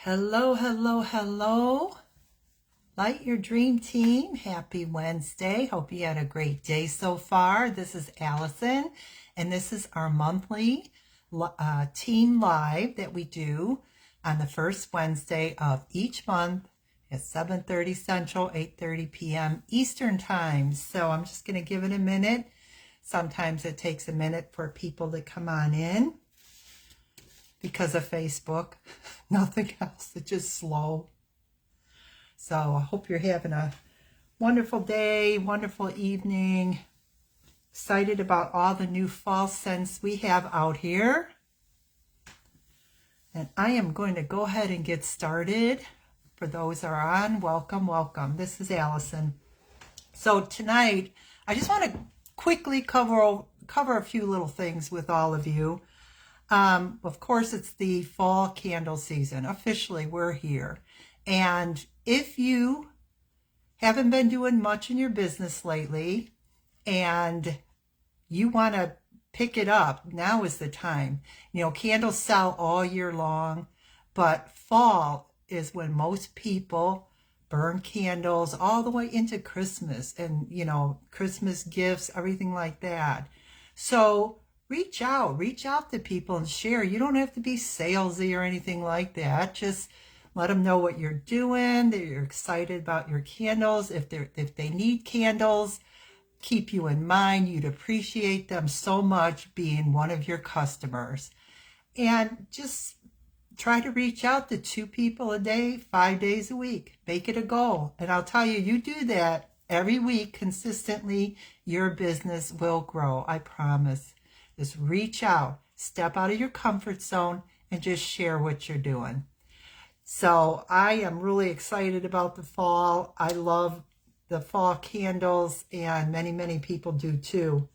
Hello, hello, hello. Light Your Dream Team. Happy Wednesday. Hope you had a great day so far. This is Allison, and this is our monthly team live that we do on the first Wednesday of each month at 7:30 Central, 8:30 p.m. Eastern Time. So I'm just going to give it a minute. Sometimes it takes a minute for people to come on in because of Facebook. Nothing else. It's just slow. So I hope you're having a wonderful day, wonderful evening. Excited about all the new fall scents we have out here. And I am going to go ahead and get started. For those that are on, welcome, welcome. This is Allison. So tonight, I just want to quickly cover a few little things with all of you. Of course, it's the fall candle season. Officially, we're here. And if you haven't been doing much in your business lately and you want to pick it up, now is the time. You know, candles sell all year long, but fall is when most people burn candles all the way into Christmas and, you know, Christmas gifts, everything like that. So reach out to people and share. You don't have to be salesy or anything like that. Just let them know what you're doing, that you're excited about your candles. If they need candles, keep you in mind. You'd appreciate them so much being one of your customers. And just try to reach out to 2 people a day, 5 days a week. Make it a goal. And I'll tell you, you do that every week consistently, your business will grow. I promise. Just reach out, step out of your comfort zone, and just share what you're doing. So I am really excited about the fall. I love the fall candles, and many, many people do too.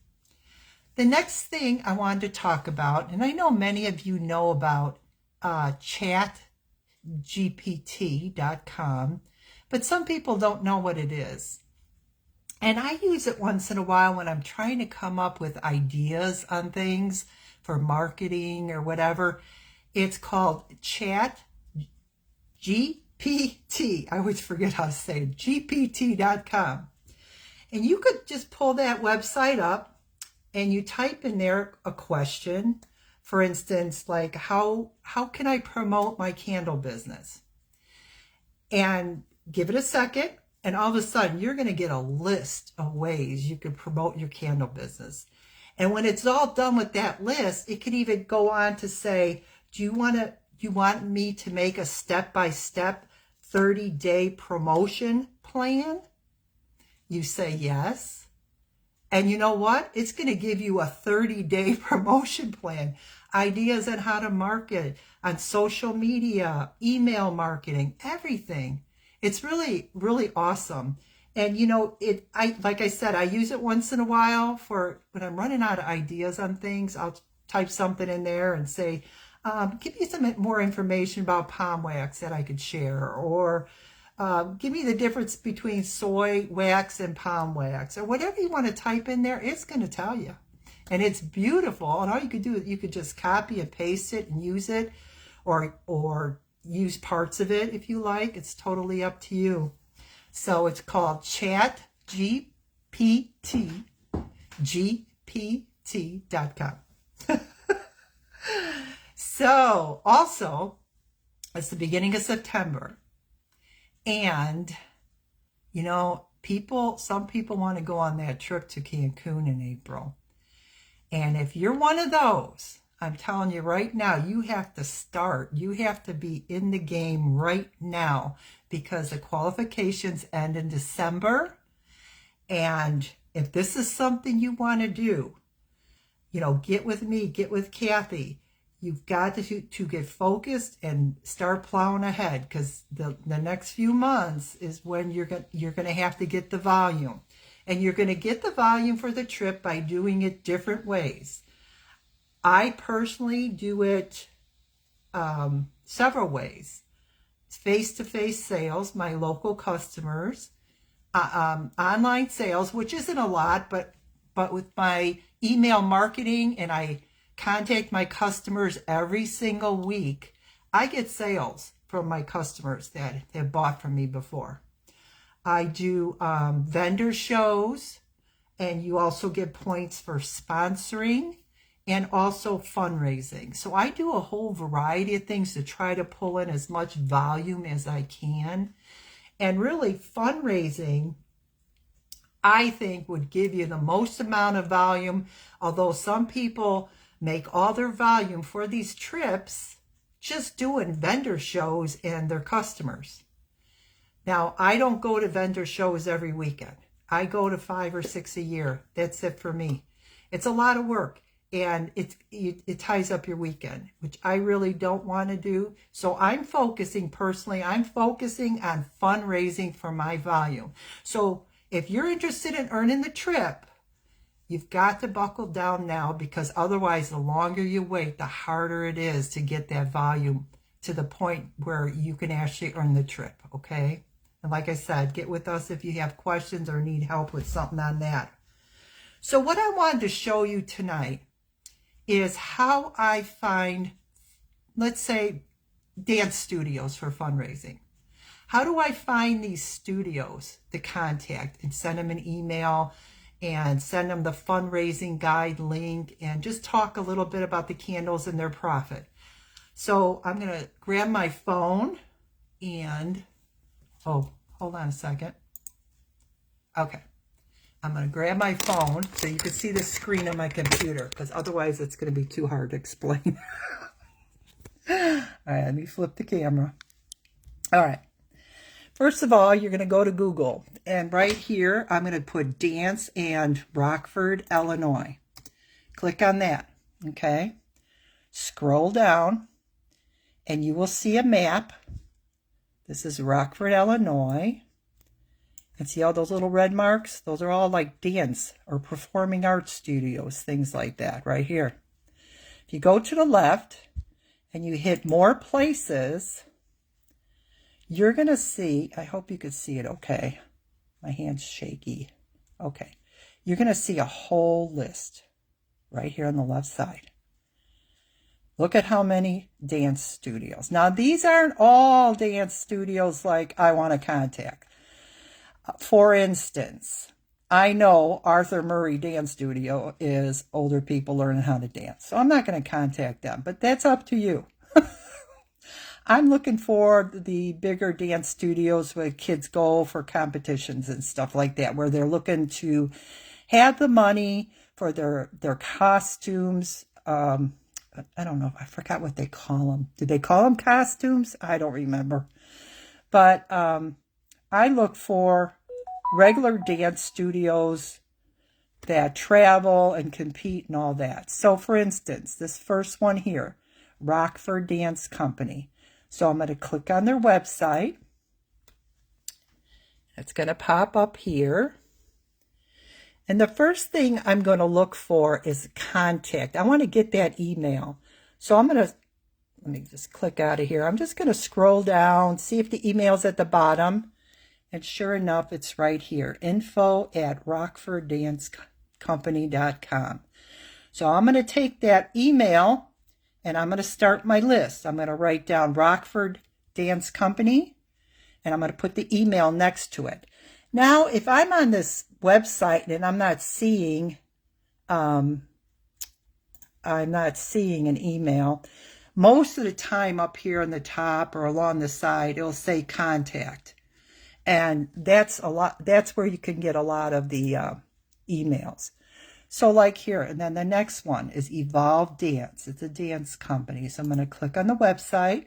The next thing I wanted to talk about, and I know many of you know about ChatGPT.com, but some people don't know what it is. And I use it once in a while when I'm trying to come up with ideas on things for marketing or whatever. It's called ChatGPT. I always forget how to say it. GPT.com. And you could just pull that website up and you type in there a question. For instance, like how can I promote my candle business? And give it a second. And all of a sudden, you're going to get a list of ways you can promote your candle business. And when it's all done with that list, it can even go on to say, do you want me to make a step-by-step 30-day promotion plan? You say yes. And you know what? It's going to give you a 30-day promotion plan. Ideas on how to market on social media, email marketing, everything. It's really, really awesome. And you know, like I said, I use it once in a while for when I'm running out of ideas on things. I'll type something in there and say, give me some more information about palm wax that I could share, or give me the difference between soy wax and palm wax, or whatever you want to type in there, it's going to tell you. And it's beautiful. And all you could do is you could just copy and paste it and use it, or use parts of it if you like. It's totally up to you. So it's called ChatGPT.com. So also, it's the beginning of September. And, you know, some people want to go on that trip to Cancun in April. And if you're one of those, I'm telling you right now, you have to start. You have to be in the game right now because the qualifications end in December. And if this is something you want to do, you know, get with me, get with Kathy. You've got to get focused and start plowing ahead, because the next few months is when you're going to have to get the volume. And you're going to get the volume for the trip by doing it different ways. I personally do it several ways. Face-to-face sales, my local customers, online sales, which isn't a lot, but with my email marketing, and I contact my customers every single week, I get sales. from my customers that have bought from me before. I do vendor shows, and you also get points for sponsoring and also fundraising. So I do a whole variety of things to try to pull in as much volume as I can. And really, fundraising, I think, would give you the most amount of volume, although some people make all their volume for these trips just doing vendor shows and their customers. Now, I don't go to vendor shows every weekend. I go to 5 or 6 a year. That's it for me. It's a lot of work, and it ties up your weekend, which I really don't want to do. So I'm focusing on fundraising for my volume. So if you're interested in earning the trip, you've got to buckle down now, because otherwise, the longer you wait, the harder it is to get that volume to the point where you can actually earn the trip, okay? And like I said, get with us if you have questions or need help with something on that. So what I wanted to show you tonight is how I find, let's say, dance studios for fundraising. How do I find these studios to contact and send them an email and send them the fundraising guide link and just talk a little bit about the candles and their profit? So I'm going to grab my phone and, oh, hold on a second. Okay. I'm going to grab my phone so you can see the screen on my computer, because otherwise it's going to be too hard to explain. All right, let me flip the camera. All right. First of all, you're going to go to Google, and right here, I'm going to put Dance and Rockford, Illinois. Click on that, okay? Scroll down, and you will see a map. This is Rockford, Illinois. And see all those little red marks? Those are all like dance or performing arts studios, things like that, right here. If you go to the left and you hit more places, you're going to see, I hope you could see it okay. My hand's shaky. Okay. You're going to see a whole list right here on the left side. Look at how many dance studios. Now, these aren't all dance studios like I want to contact. For instance, I know Arthur Murray Dance Studio is older people learning how to dance. So I'm not going to contact them, but that's up to you. I'm looking for the bigger dance studios where kids go for competitions and stuff like that, where they're looking to have the money for their costumes. I don't know. I forgot what they call them. Did they call them costumes? I don't remember. But I look for regular dance studios that travel and compete and all that. So, for instance, this first one here, Rockford Dance Company. So I'm going to click on their website. It's going to pop up here. And the first thing I'm going to look for is contact. I want to get that email. So I'm going to, let me just click out of here. I'm just going to scroll down, see if the email's at the bottom. And sure enough, it's right here, info@rockforddancecompany.com. So I'm going to take that email and I'm going to start my list. I'm going to write down Rockford Dance Company, and I'm going to put the email next to it. Now, if I'm on this website and I'm not seeing an email, most of the time up here on the top or along the side, it'll say contact. And that's where you can get a lot of the emails. So like here, and then the next one is Evolve Dance. It's a dance company. So I'm going to click on the website.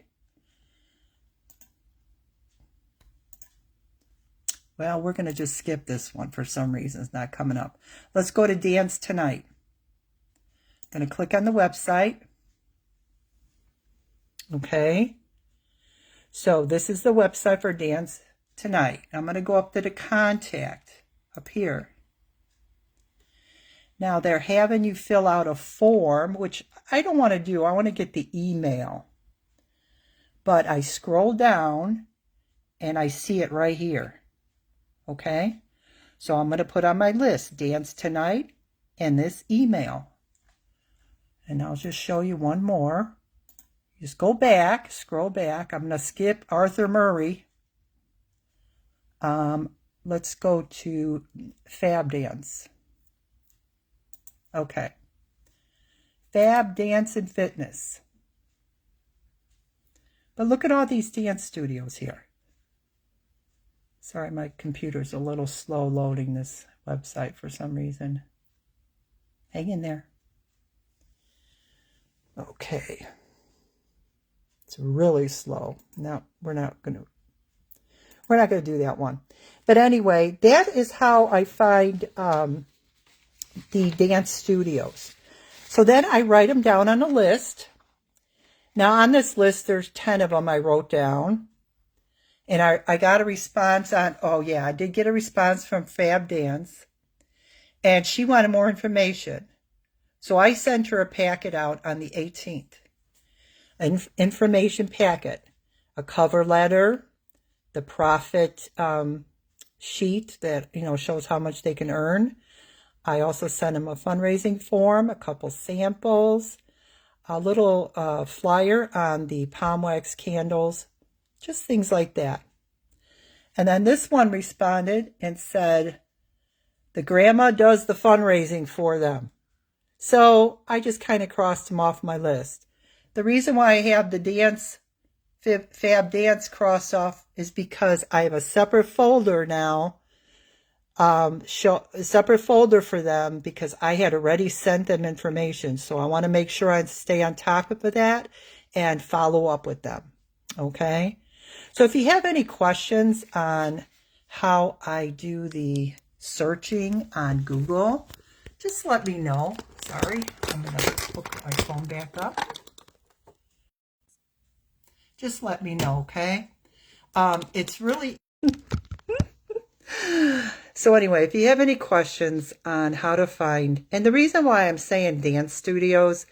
Well, we're going to just skip this one for some reason. It's not coming up. Let's go to Dance Tonight. I'm going to click on the website. Okay. So this is the website for Dance Tonight. I'm going to go up to the contact up here. Now they're having you fill out a form, which I don't want to do. I want to get the email. But I scroll down and I see it right here. Okay? So I'm going to put on my list Dance Tonight and this email. And I'll just show you one more. Just go back, scroll back. I'm going to skip Arthur Murray. Let's go to Fab Dance. Okay. Fab Dance and Fitness. But look at all these dance studios here. Sorry, my computer's a little slow loading this website for some reason. Hang in there. Okay. It's really slow. No, we're not going to do that one. But anyway, that is how I find the dance studios. So then I write them down on a list. Now on this list, there's 10 of them I wrote down. And I got a response on, oh yeah, I did get a response from Fab Dance. And she wanted more information. So I sent her a packet out on the 18th. An information packet. A cover letter. The profit sheet that, shows how much they can earn. I also sent them a fundraising form, a couple samples, a little flyer on the palm wax candles, just things like that. And then this one responded and said, the grandma does the fundraising for them. So I just kind of crossed them off my list. The reason why I have the Fab Dance crossed off is because I have a separate folder now, a separate folder for them because I had already sent them information. So I want to make sure I stay on top of that and follow up with them. Okay. So if you have any questions on how I do the searching on Google, just let me know. Sorry, I'm going to hook my phone back up. Just let me know, okay? It's really... So anyway, if you have any questions on how to find... And the reason why I'm saying dance studios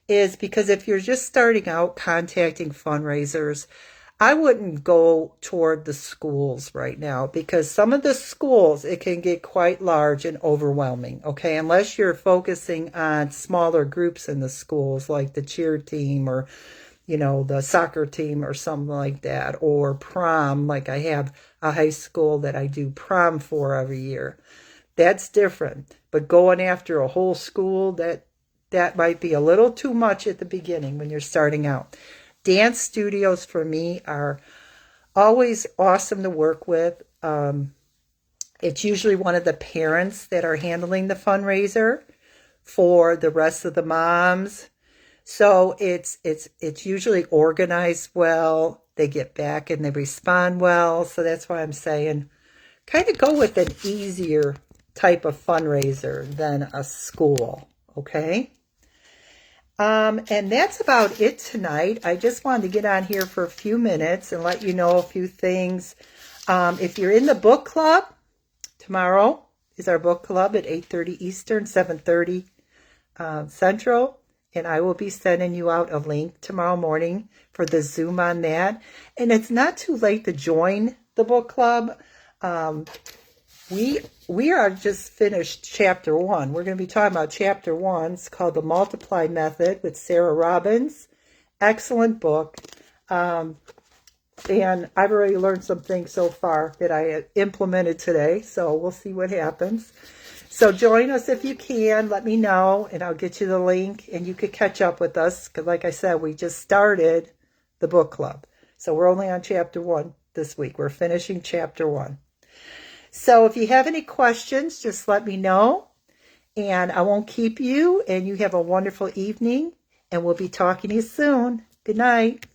is because if you're just starting out contacting fundraisers, I wouldn't go toward the schools right now because some of the schools, it can get quite large and overwhelming, okay? Unless you're focusing on smaller groups in the schools like the cheer team or, the soccer team or something like that, or prom, like I have a high school that I do prom for every year. That's different. But going after a whole school, that might be a little too much at the beginning when you're starting out. Dance studios for me are always awesome to work with. It's usually one of the parents that are handling the fundraiser for the rest of the moms. So it's usually organized well. They get back and they respond well. So that's why I'm saying kind of go with an easier type of fundraiser than a school. Okay. And that's about it tonight. I just wanted to get on here for a few minutes and let you know a few things. If you're in the book club, tomorrow is our book club at 8:30 Eastern, 7:30 Central. And I will be sending you out a link tomorrow morning for the Zoom on that. And it's not too late to join the book club. We are just finished chapter 1. We're going to be talking about chapter 1. It's called The Multiply Method with Sarah Robbins. Excellent book. And I've already learned some things so far that I implemented today. So we'll see what happens. So join us if you can. Let me know and I'll get you the link and you could catch up with us. Because like I said, we just started the book club. So we're only on chapter 1 this week. We're finishing chapter 1. So if you have any questions, just let me know. And I won't keep you. And you have a wonderful evening. And we'll be talking to you soon. Good night.